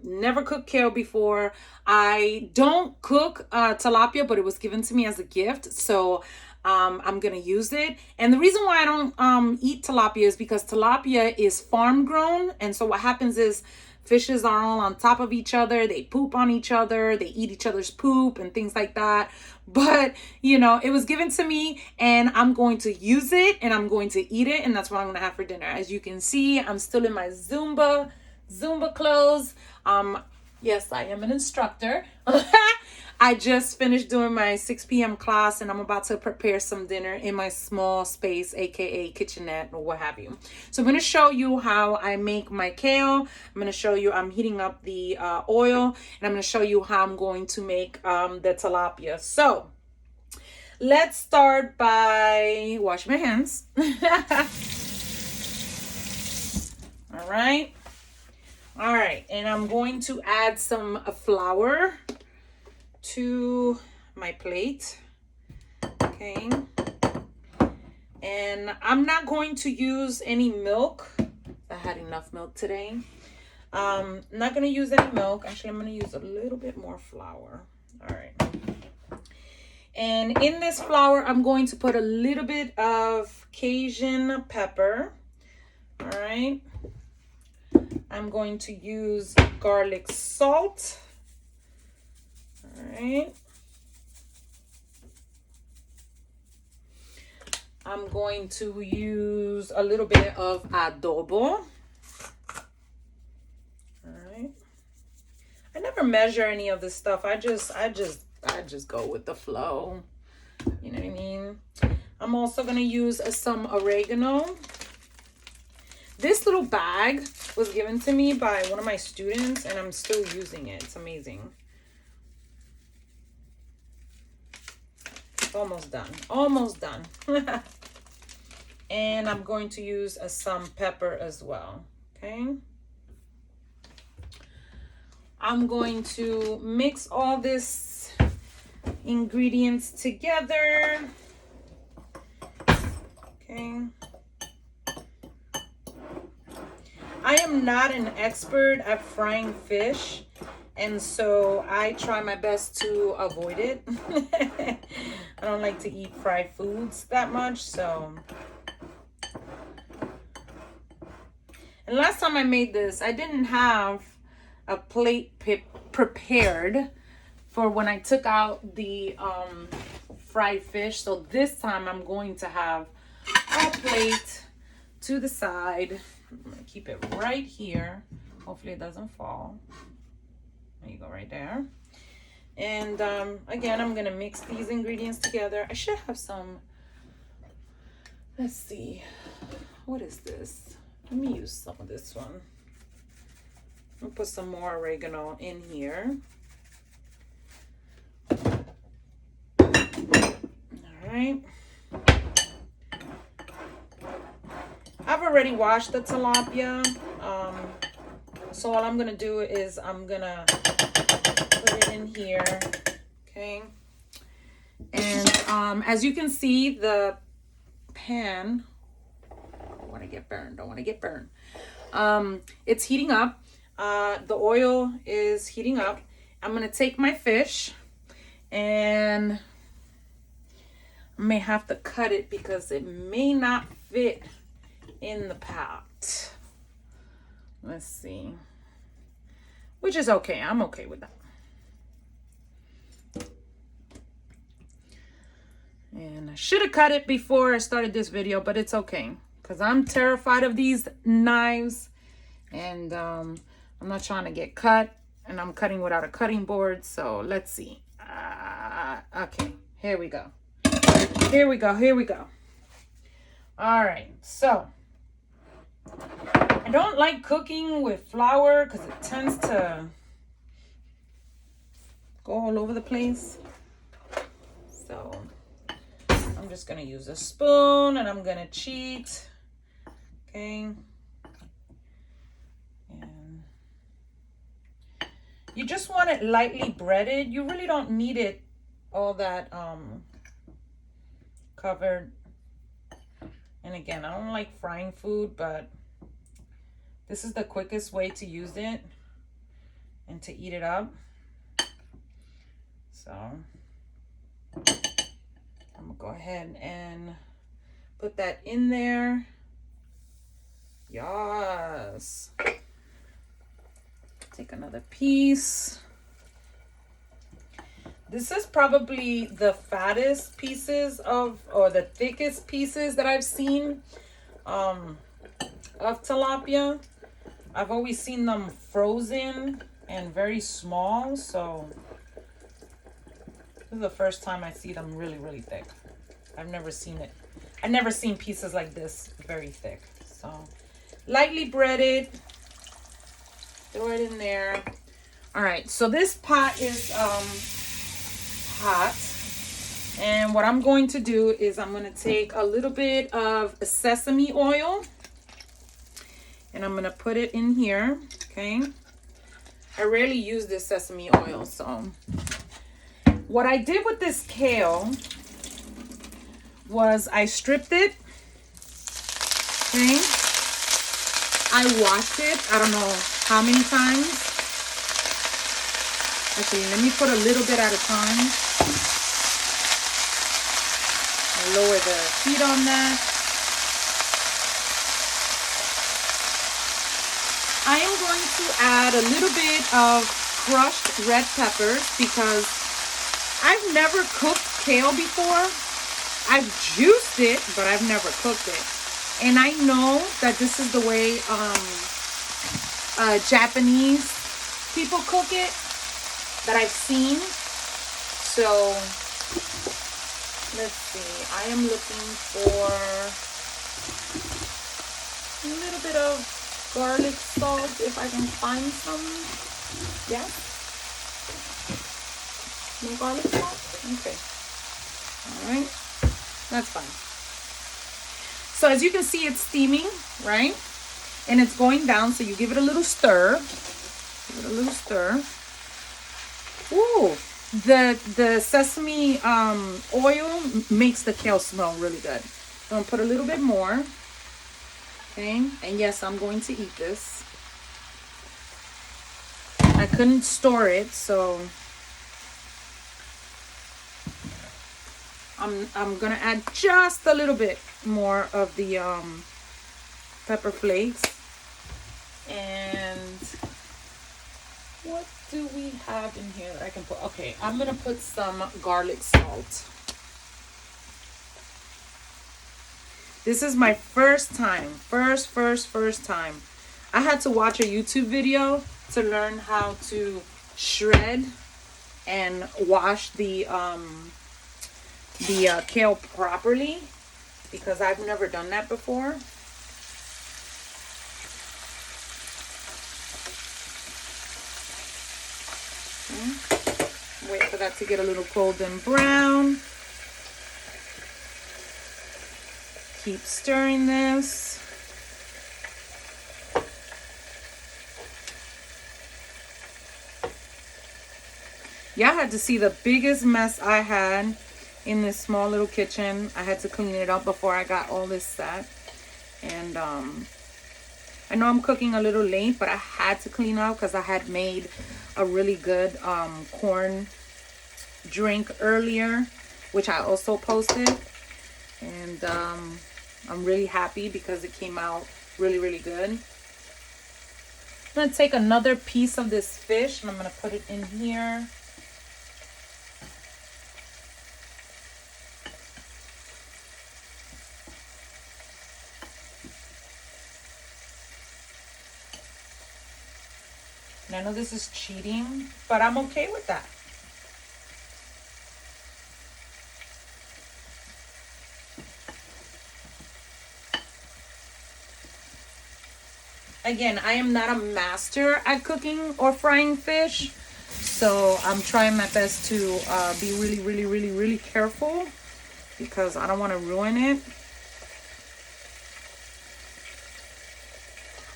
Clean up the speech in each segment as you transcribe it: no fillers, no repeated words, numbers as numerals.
Never cooked kale before. I don't cook tilapia, but it was given to me as a gift. So I'm going to use it. And the reason why I don't eat tilapia is because tilapia is farm grown. And so what happens is fishes are all on top of each other. They poop on each other. They eat each other's poop and things like that. But, you know, it was given to me and I'm going to use it and I'm going to eat it. And that's what I'm going to have for dinner. As you can see, I'm still in my Zumba clothes. Yes, I am an instructor. I just finished doing my 6 p.m. class and I'm about to prepare some dinner in my small space, aka kitchenette or what have you. So I'm going to show you how I make my kale. I'm going to show you I'm heating up the oil, and I'm going to show you how I'm going to make the tilapia. So let's start by washing my hands. All right. All right. And I'm going to add some flour to my plate. Okay. And I'm not going to use any milk. I had enough milk today. I'm not going to use any milk. Actually, I'm going to use a little bit more flour. All right. And in this flour, I'm going to put a little bit of Cajun pepper. All right. I'm going to use garlic salt. All right. I'm going to use a little bit of adobo. All right. I never measure any of this stuff. I just go with the flow. You know what I mean? I'm also going to use some oregano. This little bag was given to me by one of my students and I'm still using it. It's amazing. Almost done. Almost done. And I'm going to use some pepper as well. Okay. I'm going to mix all this ingredients together. Okay. I am not an expert at frying fish, and so I try my best to avoid it. I don't like to eat fried foods that much, so. And last time I made this, I didn't have a plate prepared for when I took out the fried fish. So this time I'm going to have a plate to the side. I'm going to keep it right here. Hopefully it doesn't fall. There you go, right there. And again, I'm going to mix these ingredients together. I should have some, let's see. What is this? Let me use some of this one. I'll put some more oregano in here. All right. I've already washed the tilapia. So all I'm going to do is I'm going to put it in here. Okay. And as you can see, the pan, don't want to get burned. It's heating up. The oil is heating up. I'm going to take my fish and I may have to cut it because it may not fit in the pot. Let's see. Which is okay. I'm okay with that. And I should have cut it before I started this video, but it's okay. Because I'm terrified of these knives. And I'm not trying to get cut. And I'm cutting without a cutting board. So let's see. Okay. Here we go. Here we go. All right. So I don't like cooking with flour because it tends to go all over the place. So I'm just going to use a spoon and I'm going to cheat. Okay. And you just want it lightly breaded. You really don't need it all that covered. And again, I don't like frying food, but this is the quickest way to use it. to eat it up. So I'm gonna go ahead and put that in there. Yes. Take another piece. This is probably the fattest pieces or the thickest pieces that I've seen of tilapia. I've always seen them frozen and very small, so this is the first time I see them really, really thick. I've never seen it. I've never seen pieces like this very thick. So lightly breaded. Throw it in there. All right, so this pot is hot, and what I'm going to do is I'm going to take a little bit of sesame oil and I'm going to put it in here. Okay, I rarely use this sesame oil, so what I did with this kale was I stripped it. Okay, I washed it I don't know how many times. Actually, let me put a little bit at a time. I'll lower the heat on that. I am going to add a little bit of crushed red peppers because I've never cooked kale before. I've juiced it, but I've never cooked it. And I know that this is the way Japanese people cook it that I've seen. So let's see, I am looking for a little bit of garlic salt if I can find some. Yeah, no garlic salt. Okay, all right, that's fine. So as you can see, it's steaming, right? And it's going down, so you give it a little stir. Give it a little stir. Ooh, the sesame oil makes the kale smell really good. So I'm gonna put a little bit more. Okay, and yes, I'm going to eat this. I couldn't store it, so I'm gonna add just a little bit more of the pepper flakes. And what do we have in here that I can put? Okay, I'm gonna put some garlic salt. This is my first time, first time. I had to watch a YouTube video to learn how to shred and wash the kale properly, because I've never done that before. Okay. Wait for that to get a little golden brown. Keep stirring this. Y'all had to see the biggest mess I had in this small little kitchen. I had to clean it up before I got all this set. And I know I'm cooking a little late, but I had to clean up because I had made a really good corn drink earlier, which I also posted. And I'm really happy because it came out really, really good. I'm going to take another piece of this fish and I'm going to put it in here. And I know this is cheating, but I'm okay with that. Again, I am not a master at cooking or frying fish, so I'm trying my best to be really, really, really, really careful because I don't want to ruin it.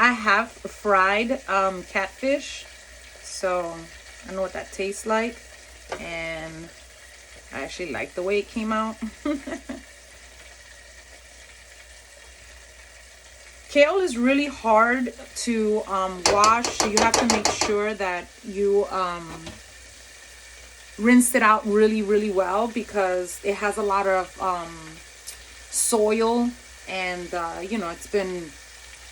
I have fried catfish, so I know what that tastes like, and I actually like the way it came out. Kale is really hard to wash, so you have to make sure that you rinse it out really, really well, because it has a lot of soil, and it's been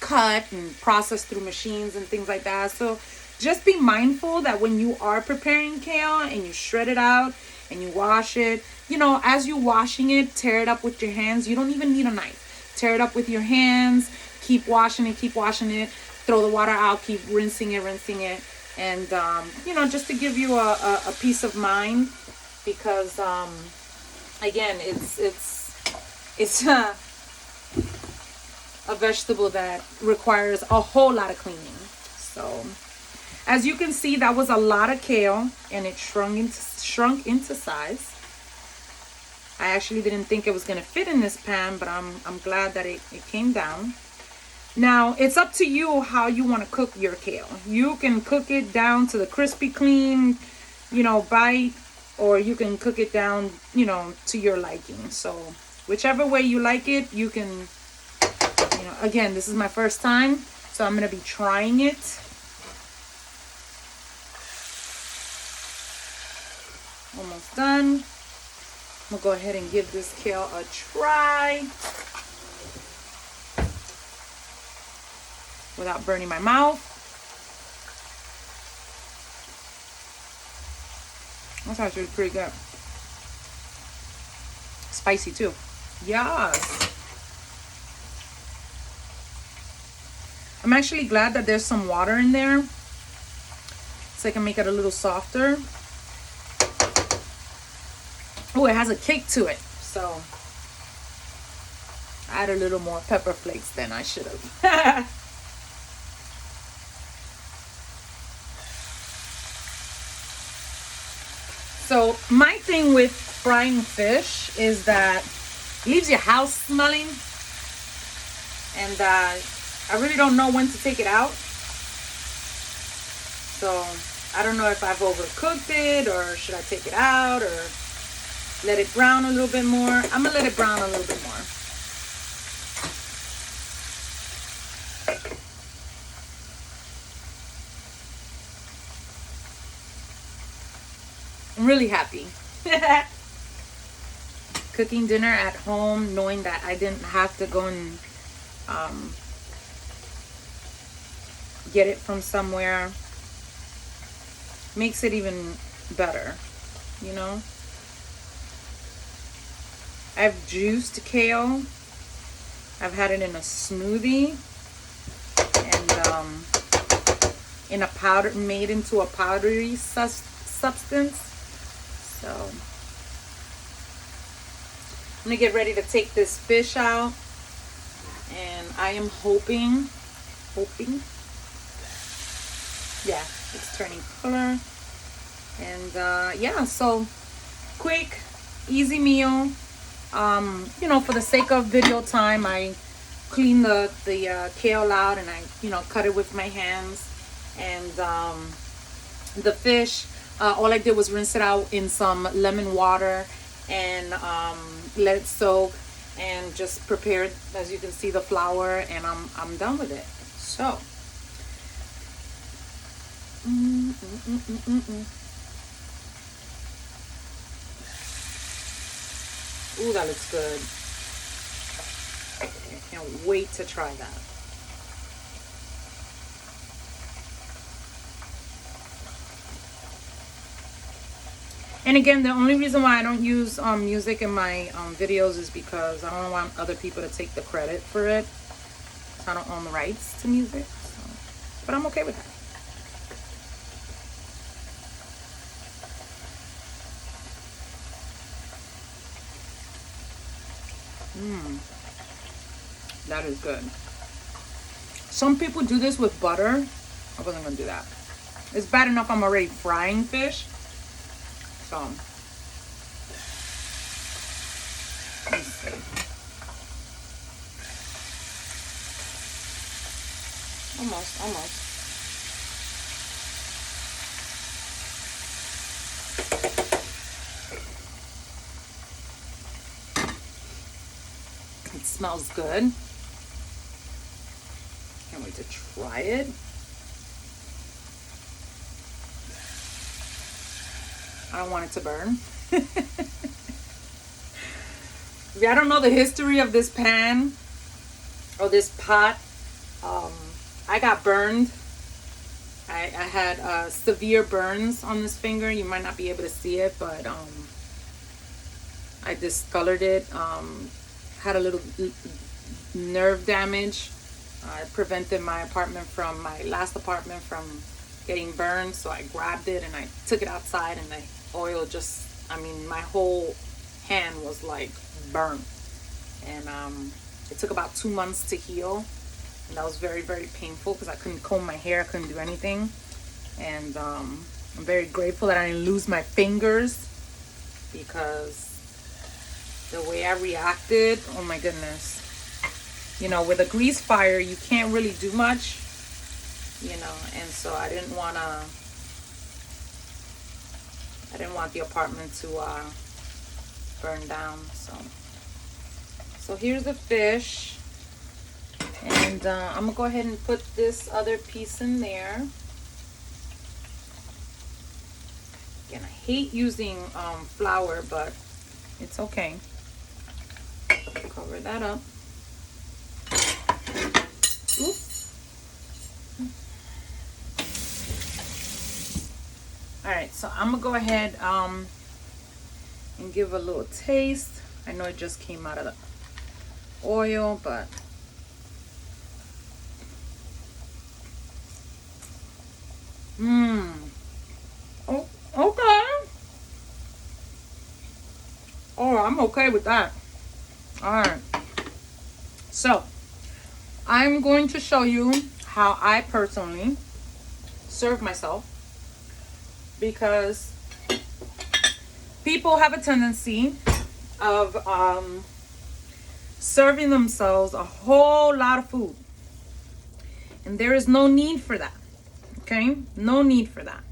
cut and processed through machines and things like that. So just be mindful that when you are preparing kale and you shred it out and you wash it, as you're washing it, tear it up with your hands. You don't even need a knife. Tear it up with your hands. Keep washing it, throw the water out, keep rinsing it. And, just to give you a peace of mind, because, again, it's a vegetable that requires a whole lot of cleaning. So, as you can see, that was a lot of kale, and it shrunk into size. I actually didn't think it was going to fit in this pan, but I'm glad that it came down. Now, it's up to you how you want to cook your kale. You can cook it down to the crispy clean, bite, or you can cook it down, to your liking. So, whichever way you like it, you can, again, this is my first time, so I'm going to be trying it. Almost done. I'm going to go ahead and give this kale a try without burning my mouth. That's actually pretty good. Spicy too. Yes. I'm actually glad that there's some water in there, so I can make it a little softer. Oh, it has a kick to it, so I add a little more pepper flakes than I should have. So my thing with frying fish is that it leaves your house smelling, and I really don't know when to take it out. So I don't know if I've overcooked it, or should I take it out, or let it brown a little bit more. I'm gonna let it brown a little bit more. I'm really happy. Cooking dinner at home, knowing that I didn't have to go and get it from somewhere, makes it even better, I've juiced kale. I've had it in a smoothie, and in a powder, made into a powdery substance. So I'm gonna get ready to take this fish out, and I am hoping, yeah, it's turning color. And yeah, so quick, easy meal. For the sake of video time, I clean the kale out, and I cut it with my hands. And the fish, all I did was rinse it out in some lemon water, and let it soak, and just prepared, as you can see, the flour, and I'm done with it. So ooh, that looks good. I can't wait to try that. And again, the only reason why I don't use music in my videos is because I don't want other people to take the credit for it. So I don't own the rights to music. So. But I'm okay with that. That is good. Some people do this with butter. I wasn't gonna do that. It's bad enough I'm already frying fish. So let's see. Almost. It smells good. to try it. I don't want it to burn. If I don't know the history of this pan or this pot, I got burned. I had severe burns on this finger. You might not be able to see it, but I discolored it. Had a little nerve damage. It prevented my last apartment from getting burned. So I grabbed it and I took it outside, and the oil just, I mean, my whole hand was like burnt. And it took about 2 months to heal. And that was very, very painful because I couldn't comb my hair. I couldn't do anything. And I'm very grateful that I didn't lose my fingers, because the way I reacted, oh my goodness. You know, with a grease fire, you can't really do much, you know, and so I didn't want the apartment to burn down. So here's the fish. And I'm gonna go ahead and put this other piece in there. Again, I hate using flour, but it's okay. Cover that up. Oops. All right, so I'm gonna go ahead and give a little taste. I know it just came out of the oil, but oh, okay. Oh, I'm okay with that. All right. So, I'm going to show you how I personally serve myself, because people have a tendency of serving themselves a whole lot of food. And there is no need for that. Okay? No need for that.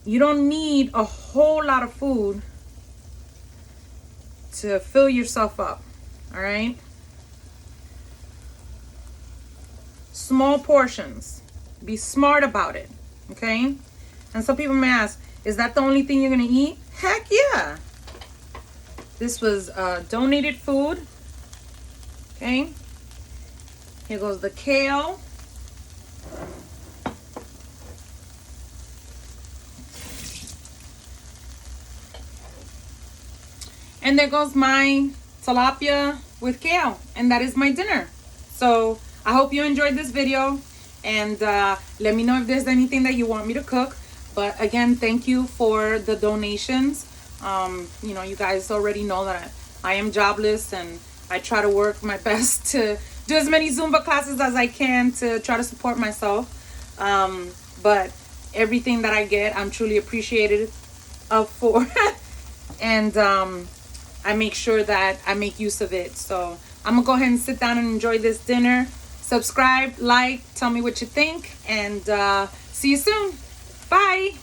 You don't need a whole lot of food to fill yourself up. All right? Small portions. Be smart about it. Okay? And some people may ask, is that the only thing you're going to eat? Heck yeah. This was donated food. Okay? Here goes the kale. And there goes my tilapia with kale. And that is my dinner. So I hope you enjoyed this video. And let me know if there's anything that you want me to cook. But again, thank you for the donations. You know, you guys already know that I am jobless, and I try to work my best to do as many Zumba classes as I can to try to support myself. But everything that I get, I'm truly appreciated for. And I make sure that I make use of it. So I'm gonna go ahead and sit down and enjoy this dinner. Subscribe, like, tell me what you think, and see you soon. Bye.